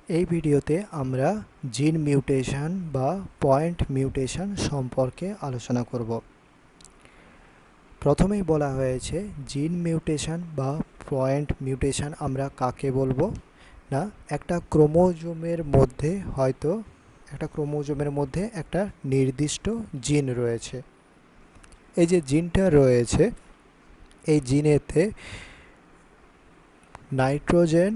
এই ভিডিওতে আমরা জিন মিউটেশন বা পয়েন্ট মিউটেশন সম্পর্কে আলোচনা করব। প্রথমেই বলা হয়েছে জিন মিউটেশন বা পয়েন্ট মিউটেশন আমরা কাকে বলবো না, একটা ক্রোমোজোমের মধ্যে একটা নির্দিষ্ট জিন রয়েছে। এই যে জিনটা রয়েছে, এই জিনেতে নাইট্রোজেন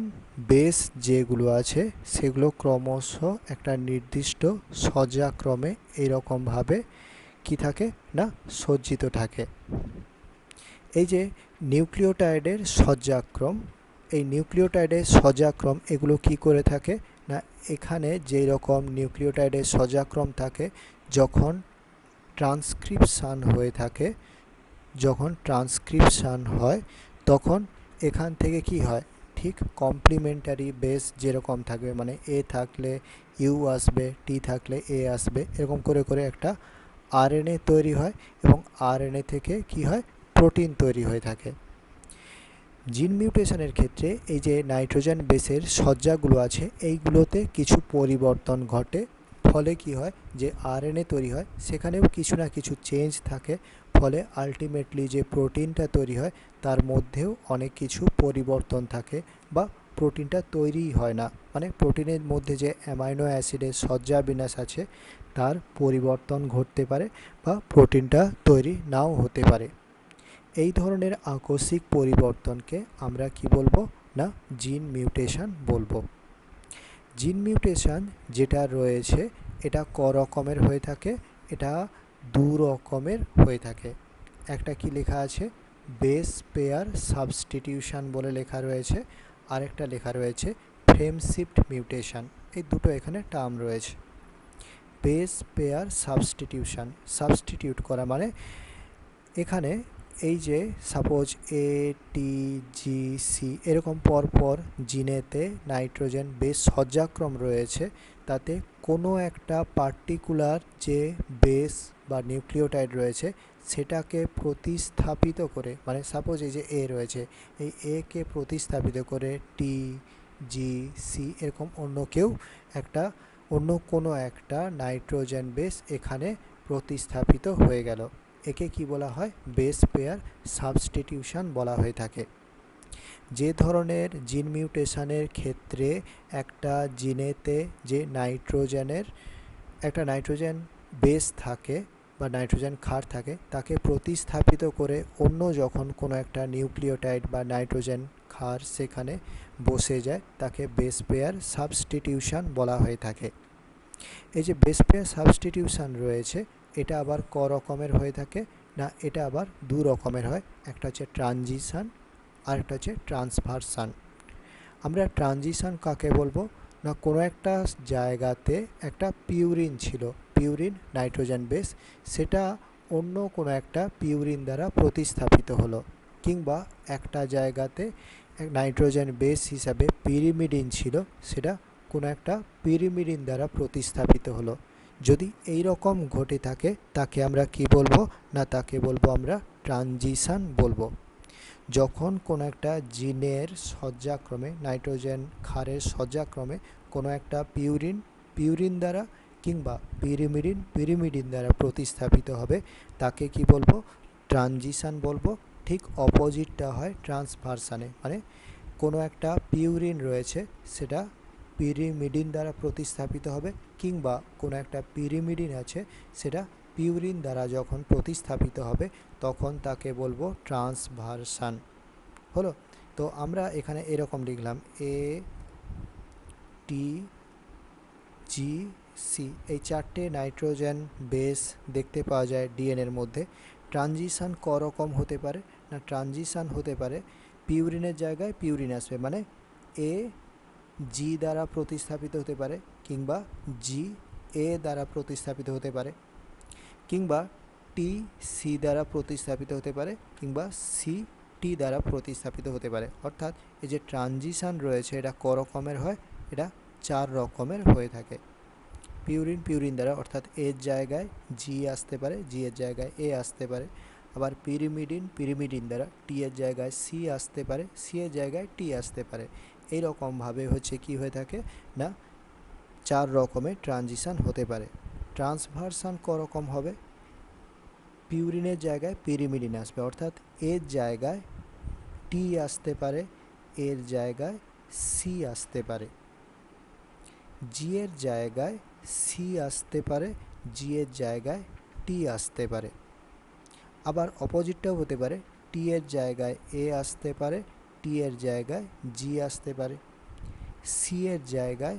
বেস যেগুলো আছে সেগুলো ক্রমশ একটা নির্দিষ্ট সজ্জাক্রমে এইরকমভাবে কি থাকে না, সজ্জিত থাকে। এই যে নিউক্লিওটাইডের সজ্জাক্রম, এই নিউক্লিওটাইডের সজ্জাক্রম এগুলো কি করে থাকে না, এখানে যেই রকম নিউক্লিওটাইডের সজ্জাক্রম থাকে যখন ট্রান্সক্রিপশান হয় তখন এখান থেকে কি হয়, ঠিক কমপ্লিমেন্টারি বেস যেরকম থাকবে, মানে এ থাকলে ইউ আসবে, টি থাকলে এ আসবে, এরকম করে করে একটা আরএনএ তৈরি হয় এবং আরএনএ থেকে কি হয়, প্রোটিন তৈরি হয়ে থাকে। জিন মিউটেশনের ক্ষেত্রে এই যে নাইট্রোজেন বেসের সজ্জাগুলো আছে এইগুলোতে কিছু পরিবর্তন ঘটে, ফলে কি হয় যে আরএনএ তৈরি হয়, সেখানেও কিছু না কিছু চেঞ্জ থাকে, ফলে আলটিমেটলি যে প্রোটিনটা তৈরি হয় তার মধ্যেও অনেক কিছু পরিবর্তন থাকে বা প্রোটিনটা তৈরিই হয় না, মানে প্রোটিনের মধ্যে যে অ্যামাইনো অ্যাসিডের সজ্জা বিন্যাস আছে তার পরিবর্তন ঘটতে পারে বা প্রোটিনটা তৈরি নাও হতে পারে। এই ধরনের আকস্মিক পরিবর্তনকে আমরা কি বলবো না, জিন মিউটেশন বলবো। জিন মিউটেশন যেটা রয়েছে এটা ক রকমের হয়ে থাকে, এটা দু রকমের হয়ে থাকে। একটা কি লেখা আছে, বেস পেয়ার সাবস্টিটিউশন বলে লেখা রয়েছে, আরেকটা লেখা রয়েছে ফ্রেম শিফট মিউটেশন। এই দুটো এখানে টার্ম রয়েছে। বেস পেয়ার সাবস্টিটিউট করা মানে এখানে এই যে সাপোজ এ টি জি সি এরকম পরপর জিনেতে নাইট্রোজেন বেস সজ্জাক্রম রয়েছে, তাতে কোনো একটা পার্টিকুলার যে বেস বা নিউক্লিওটাইড রয়েছে সেটাকে প্রতিস্থাপিত করে, মানে সাপোজ এই যে এ রয়েছে, এই এ কে প্রতিস্থাপিত করে টি জি সি এরকম অন্য কোনো একটা নাইট্রোজেন বেস এখানে প্রতিস্থাপিত হয়ে গেল। একে কি বলা হয়, বেস পেয়ার সাবস্টিটিউশন বলা হয়ে থাকে। যে ধরনের জিন মিউটেশনের ক্ষেত্রে একটা জিনেতে যে নাইট্রোজেন বেস থাকে বা নাইট্রোজেন ক্ষার থাকে তাকে প্রতিস্থাপিত করে অন্য যখন কোনো একটা নিউক্লিওটাইড বা নাইট্রোজেন ক্ষার সেখানে বসে যায় তাকে বেস পেয়ার সাবস্টিটিউশন বলা হয়ে থাকে। এই যে বেস পেয়ার সাবস্টিটিউশন রয়েছে এটা আবার ক রকমের হয়ে থাকে না, এটা আবার দু রকমের হয়, একটা হচ্ছে ট্রানজিশন আর একটা হচ্ছে ট্রান্সভার্সান। আমরা ট্রানজিশন কাকে বলবো না, কোনো একটা জায়গাতে একটা পিউরিন ছিল, পিউরিন নাইট্রোজেন বেস, সেটা অন্য কোনো একটা পিউরিন দ্বারা প্রতিস্থাপিত হলো, কিংবা একটা জায়গাতে নাইট্রোজেন বেস হিসাবে পিরিমিডিন ছিল, সেটা কোনো একটা পিরিমিডিন দ্বারা প্রতিস্থাপিত হলো। যদি এই রকম ঘটে থাকে তাকে আমরা কি বলবো না, তাকে বলবো আমরা ট্রানজিশন বলবো। যখন কোনো একটা জিনের সজ্জাক্রমে নাইট্রোজেন ক্ষারের সজ্জাক্রমে কোনো একটা পিউরিন দ্বারা কিংবা পিরিমিডিন দ্বারা প্রতিস্থাপিত হবে তাকে কি বলবো, ট্রানজিশন বলবো। ঠিক অপোজিটটা হয় ট্রান্সভার্সানে, মানে কোনো একটা পিউরিন রয়েছে সেটা পিরিমিডিন দ্বারা প্রতিস্থাপিত হবে, কিংবা কোনো একটা পিরিমিডিন আছে সেটা পিউরিন দ্বারা যখন প্রতিস্থাপিত হবে তখন তাকে বলবো ট্রান্সভার্সান। হলো, তো আমরা এখানে এরকম লিখলাম এ টি জি সি, এই চারটে নাইট্রোজেন বেস দেখতে পাওয়া যায় ডিএনএর মধ্যে। ট্রানজিশান ক রকম হতে পারে না, ট্রানজিশান হতে পারে পিউরিনের জায়গায় পিউরিন আসবে, মানে এ জি দ্বারা প্রতিস্থাপিত হতে পারে, কিংবা জি এ দ্বারা প্রতিস্থাপিত হতে পারে, কিংবা টি সি দ্বারা প্রতিস্থাপিত হতে পারে, কিংবা সি টি দ্বারা প্রতিস্থাপিত হতে পারে। অর্থাৎ এই যে ট্রানজিশান রয়েছে এটা ক রকমের হয়, এটা চার রকমের হয়ে থাকে। পিউরিন দ্বারা, অর্থাৎ এর জায়গায় জি আসতে পারে, জি এর জায়গায় এ আসতে পারে। আবার পিরিমিডিন দ্বারা টি এর জায়গায় সি আসতে পারে, সি এর জায়গায় টি আসতে পারে। এই রকমভাবে হচ্ছে কি হয়ে থাকে না 4 রকমের ট্রানজিশান হতে পারে। ট্রান্সভার্সান করকম হবে, পিউরিনের জায়গায় পিরিমিডিন আসবে, অর্থাৎ এর জায়গায় টি আসতে পারে, এর জায়গায় সি আসতে পারে, জি এর জায়গায় সি আসতে পারে, জি এর জায়গায় টি আসতে পারে। আবার অপোজিটটাও হতে পারে, টি এর জায়গায় এ আসতে পারে, টি এর জায়গায় জি আসতে পারে, সি এর জায়গায়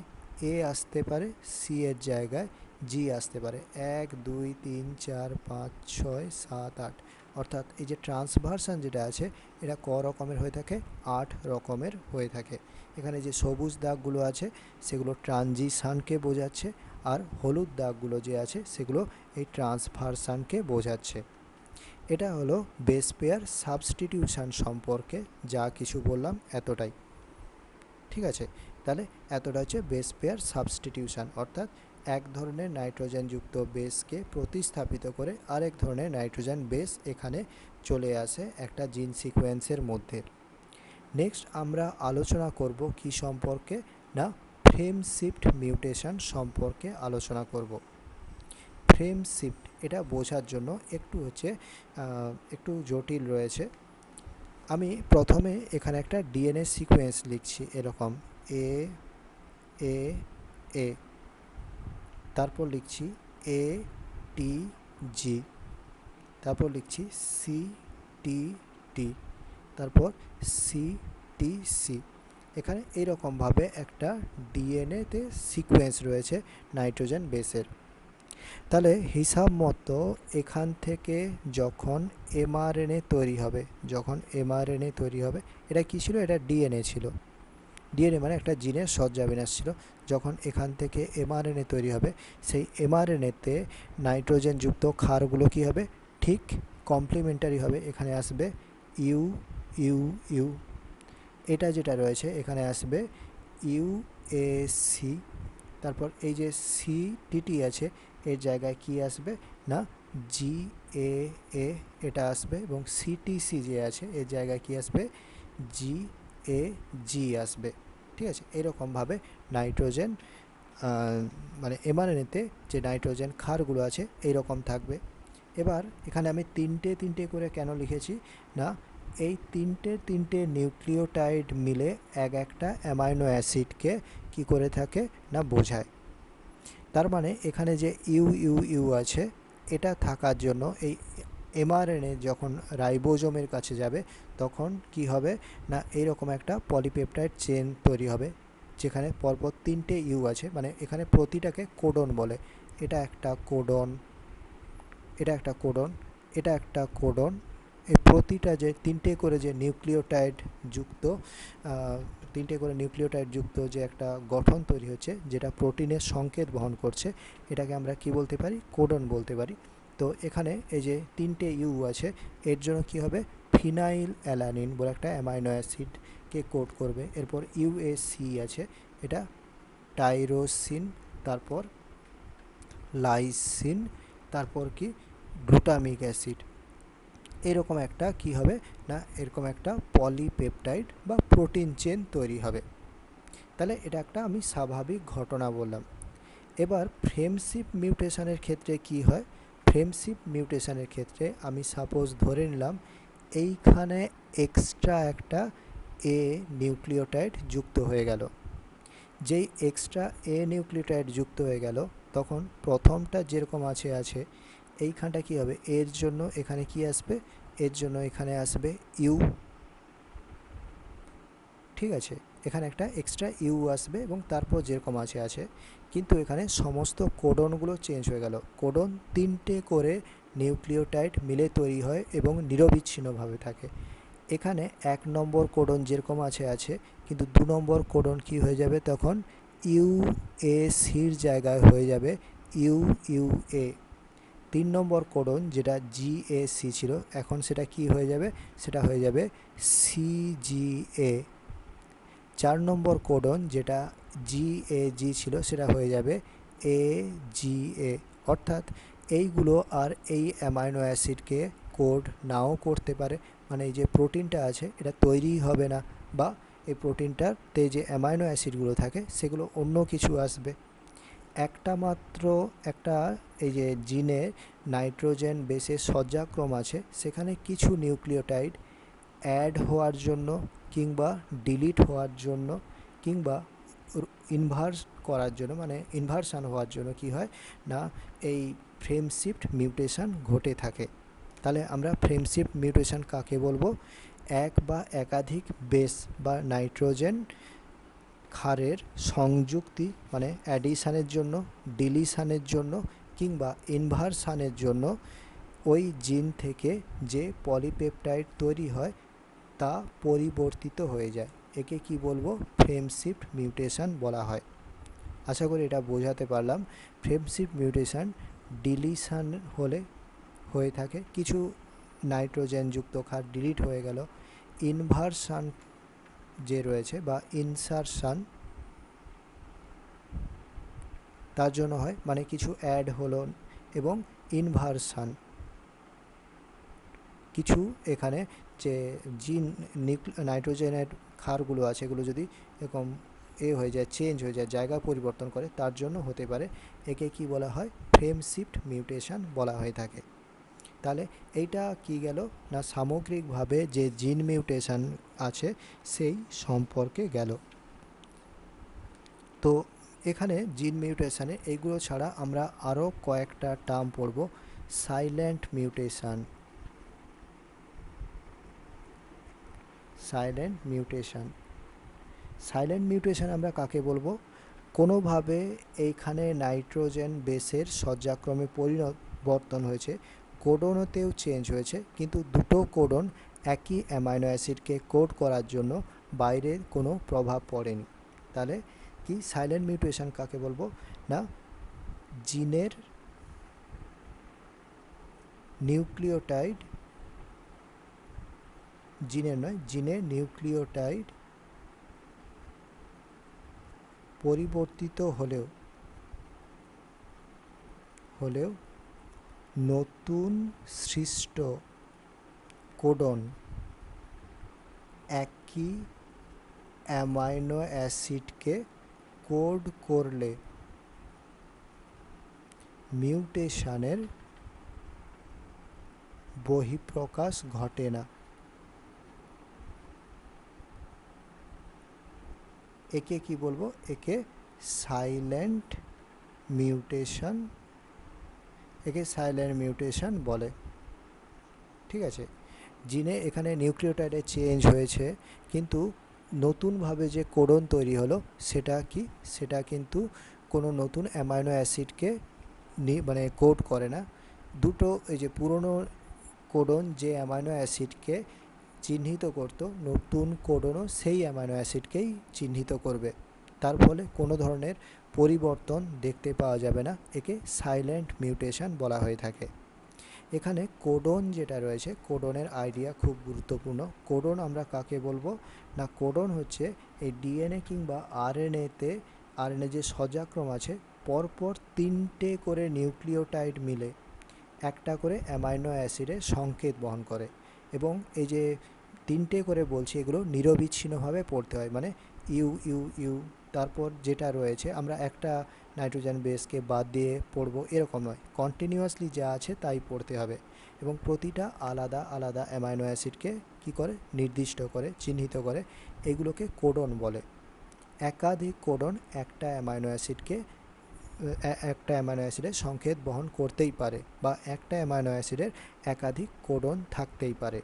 এ আসতে পারে, সি এর জায়গায় জি আসতে পারে। 1 2 3 4 5 6 7 8, অর্থাৎ এই যে ট্রান্সভার্সান যেটা আছে এটা ক রকমের হয়ে থাকে, 8 রকমের হয়ে থাকে। এখানে যে সবুজ দাগগুলো আছে সেগুলো ট্রানজিশানকে বোঝাচ্ছে, আর হলুদ দাগগুলো যে আছে সেগুলো এই ট্রান্সভার্সানকে বোঝাচ্ছে। এটা হলো বেস পেয়ার সাবস্টিটিউশন সম্পর্কে যা কিছু বললাম এতটাই, ঠিক আছে। তাহলে এতটা হচ্ছে বেস পেয়ার সাবস্টিটিউশন, অর্থাৎ এক ধরনের নাইট্রোজেনযুক্ত বেসকে প্রতিস্থাপিত করে আরেক ধরনের নাইট্রোজেন বেস এখানে চলে আসে একটা জিন সিকোয়েন্সের মধ্যে। নেক্সট আমরা আলোচনা করব কি সম্পর্কে না ফ্রেম শিফট মিউটেশন সম্পর্কে আলোচনা করব। ফ্রেম শিফট এটা বোঝার জন্য একটু জটিল রয়েছে। আমি প্রথমে এখানে একটা ডিএনএ সিকোয়েন্স লিখছি, এরকম এ এ এ, তারপর লিখছি এ টি জি, তারপর লিখছি সি টি টি, তারপর সি টি সি। এখানে এইরকমভাবে একটা ডিএনএতে সিকোয়েন্স রয়েছে নাইট্রোজেন বেসের। তাহলে হিসাব মতো এখান থেকে যখন এমআরএনএ তৈরি হবে, এটা কী ছিল, এটা ডিএনএ ছিল। ডিএনএ মানে একটা জিনের সজ্জাবিন্যাস ছিল। যখন এখান থেকে এমআরএনএ তৈরি হবে, সেই এমআরএনএতে নাইট্রোজেনযুক্ত ক্ষারগুলো কী হবে, ঠিক কমপ্লিমেন্টারি হবে। এখানে আসবে ইউ ইউ ইউ, এটা যেটা রয়েছে এখানে আসবে ইউ এ সি, তারপর এই যে সি টিটি আছে এর জায়গায় কি আসবে না জি এ এ, এটা আসবে, এবং সিটিসি যে আছে এর জায়গায় কি আসবে জি এ জি আসবে, ঠিক আছে। এরকমভাবে নাইট্রোজেন মানে এমআরএনএতে যে নাইট্রোজেন ক্ষারগুলো আছে এইরকম থাকবে। এবার এখানে আমি তিনটে করে কেন লিখেছি না, এই তিনটে নিউক্লিওটাইড মিলে একটা অ্যামাইনো অ্যাসিডকে কি করে থাকে না বোঝায়। তার মানে এখানে যে ইউ ইউ ইউ আছে এটা থাকার জন্য এই এমআরএনএ যখন রাইবোজোমের কাছে যাবে তখন কি হবে না এইরকম একটা পলিপেপটাইড চেন তৈরি হবে, যেখানে পরপর 3টে ইউ আছে, মানে এখানে প্রতিটাকে কোডন বলে। এটা একটা কোডন, এটা একটা কোডন, এটা একটা কোডন। এই প্রতিটা যে তিনটে করে নিউক্লিওটাইড যুক্ত যে একটা গঠন তৈরি হচ্ছে, যেটা প্রোটিনের সংকেত বহন করছে, এটাকে আমরা কি বলতে পারি, কোডন বলতে পারি। তো এখানে এই যে 3টে ইউ আছে এর জন্য কি হবে, ফিনাইল অ্যালানিন বলে একটা অ্যামাইনো অ্যাসিডকে কোড করবে। এরপর ইউএসি আছে, এটা টাইরোসিন, তারপর লাইসিন, তারপর কি গ্লুটামিক অ্যাসিড। এরকম একটা কি হবে না এরকম একটা পলিপেপটাইড বা প্রোটিন চেন তৈরি হবে। তাহলে এটা একটা আমি স্বাভাবিক ঘটনা বললাম। এবার ফ্রেমশিপ মিউটেশনের ক্ষেত্রে কি হয়, ফ্রেমশিপ মিউটেশনের ক্ষেত্রে আমি সাপোজ ধরে নিলাম এইখানে এক্সট্রা একটা এ নিউক্লিওটাইড যুক্ত হয়ে গেল। যেই এক্সট্রা এ নিউক্লিওটাইড যুক্ত হয়ে গেল তখন প্রথমটা যেরকম আছে এইখানটা কি হবে, এর জন্য এখানে কি আসবে, এর জন্য এখানে আসবে ইউ, ঠিক আছে। এখানে একটা এক্সট্রা ইউ আসবে এবং তারপর যেরকম আছে, কিন্তু এখানে সমস্ত কোডনগুলো চেঞ্জ হয়ে গেল। কোডন 3টে করে নিউক্লিওটাইড মিলে তৈরি হয় এবং নিরবিচ্ছিন্নভাবে থাকে। এখানে 1 নম্বর কোডন যেরকম আছে, কিন্তু 2 নম্বর কোডন কি হয়ে যাবে, তখন ইউ এ সির জায়গায় হয়ে যাবে ইউ ইউ এ। 3 নম্বর কোডন যেটা জি এ সি ছিল, এখন সেটা কি হয়ে যাবে, সেটা হয়ে যাবে সি জি এ। 4 নম্বর কোডন যেটা জি এ জি ছিল সেটা হয়ে যাবে এ জি এ। অর্থাৎ এইগুলো আর এই অ্যামাইনো অ্যাসিডকে কোড নাও করতে পারে, মানে এই যে প্রোটিনটা আছে এটা তৈরি হবে না, বা এই প্রোটিনটাতে যে অ্যামাইনো অ্যাসিডগুলো থাকে সেগুলো অন্য কিছু আসবে। একটা মাত্র একটা এই যে জিনে নাইট্রোজেন বেসের সজ্জাক্রম আছে, সেখানে কিছু নিউক্লিওটাইড অ্যাড হওয়ার জন্য কিংবা ডিলিট হওয়ার জন্য কিংবা ইনভার্স করার জন্য, মানে ইনভার্সান হওয়ার জন্য কি হয় না, এই ফ্রেম শিফট মিউটেশন ঘটে থাকে। তাহলে আমরা ফ্রেম শিফট মিউটেশন কাকে বলবো? এক বা একাধিক বেস বা নাইট্রোজেন ক্ষারের সংযুক্তি, মানে অ্যাডিশানের জন্য, ডিলিশানের জন্য কিংবা ইনভার্সানের জন্য ওই জিন থেকে যে পলিপেপটাইড তৈরি হয় তা পরিবর্তিত হয়ে যায়। একে কি বলবো? ফ্রেম শিফট মিউটেশন বলা হয়। আশা করি এটা বোঝাতে পারলাম। ফ্রেম শিফট মিউটেশন ডিলিশান হলে হয়ে থাকে, কিছু নাইট্রোজেনযুক্ত ক্ষার ডিলিট হয়ে গেল। ইনভার্সান যে রয়েছে বা ইনসারশান তার জন্য হয়, মানে কিছু অ্যাড হলো। এবং ইনভার্সান কিছু এখানে যে জিন নাইট্রোজেনের ক্ষারগুলো আছে এগুলো যদি এরকম হয়ে যায়, চেঞ্জ হয়ে যায়, জায়গা পরিবর্তন করে, তার জন্য হতে পারে। একে কি বলা হয়? ফ্রেম শিফট মিউটেশন বলা হয়ে থাকে। তাহলে এইটা কি গেল না, সামগ্রিকভাবে যে জিন মিউটেশন আছে সেই সম্পর্কে গেল। তো এখানে জিন মিউটেশনে এইগুলো ছাড়া আমরা আরও কয়েকটা টার্ম পড়ব। Silent mutation, silent mutation. Silent mutation আমরা কাকে বলবো? কোনোভাবে এইখানে নাইট্রোজেন বেসের সজ্জাক্রমে পরিবর্তন হয়েছে, কোডনতেও চেঞ্জ হয়েছে, কিন্তু দুটো কোডন একই অ্যামাইনো অ্যাসিডকে কোড করার জন্য বাইরের কোনো প্রভাব পড়েনি। তাহলে কি সাইলেন্ট মিউটেশন কাকে বলবো? না, জিনের নিউক্লিওটাইড, জিনের নয়, জিনের নিউক্লিওটাইড পরিবর্তিত হলেও নতুন সৃষ্ট কোডন একই অ্যামাইনো অ্যাসিডকে কোড করলে মিউটেশনের বহিঃপ্রকাশ ঘটে না। একে কি বলবো? একে সাইলেন্ট মিউটেশন, একে সাইলেন্ট মিউটেশন বলে। ঠিক আছে, জিনে এখানে নিউক্লিওটাইডে চেঞ্জ হয়েছে, কিন্তু নতুনভাবে যে কোডন তৈরি হলো সেটা কি, সেটা কিন্তু কোনো নতুন অ্যামাইনো অ্যাসিডকে মানে কোড করে না। দুটো এই যে পুরনো কোডন যে অ্যামাইনো অ্যাসিডকে চিহ্নিত করত, নতুন কোডনও সেই অ্যামাইনো অ্যাসিডকেই চিহ্নিত করবে। তার ফলে কোনো ধরনের পরিবর্তন দেখতে পাওয়া যাবে না। একে সাইলেন্ট মিউটেশন বলা হয়ে থাকে। এখানে কোডন যেটা রয়েছে, কোডনের আইডিয়া খুব গুরুত্বপূর্ণ। কোডন আমরা কাকে বলবো? না, কোডন হচ্ছে এই ডিএনএ কিংবা আরএনএতে, আরএনএ যে সজ্জাক্রম আছে, পরপর 3টে করে নিউক্লিওটাইড মিলে একটা করে অ্যামাইনো অ্যাসিডের সংকেত বহন করে। এবং এই যে 3টে করে বলছি, এগুলো নিরবিচ্ছিন্নভাবে পড়তে হয়, মানে ইউ ইউ ইউ, তারপর যেটা রয়েছে আমরা একটা নাইট্রোজেন বেসকে বাদ দিয়ে পড়বো এরকম নয়, কন্টিনিউয়াসলি যা আছে তাই পড়তে হবে। এবং প্রতিটা আলাদা আলাদা অ্যামাইনো অ্যাসিডকে কি করে নির্দিষ্ট করে, চিহ্নিত করে, এগুলোকে কোডন বলে। একাধিক কোডন একটা অ্যামাইনো অ্যাসিডের সংকেত বহন করতেই পারে, বা একটা অ্যামাইনো অ্যাসিডের একাধিক কোডন থাকতেই পারে।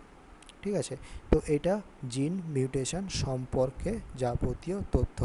ঠিক আছে, তো এটা জিন মিউটেশন সম্পর্কে যাবতীয় তথ্য।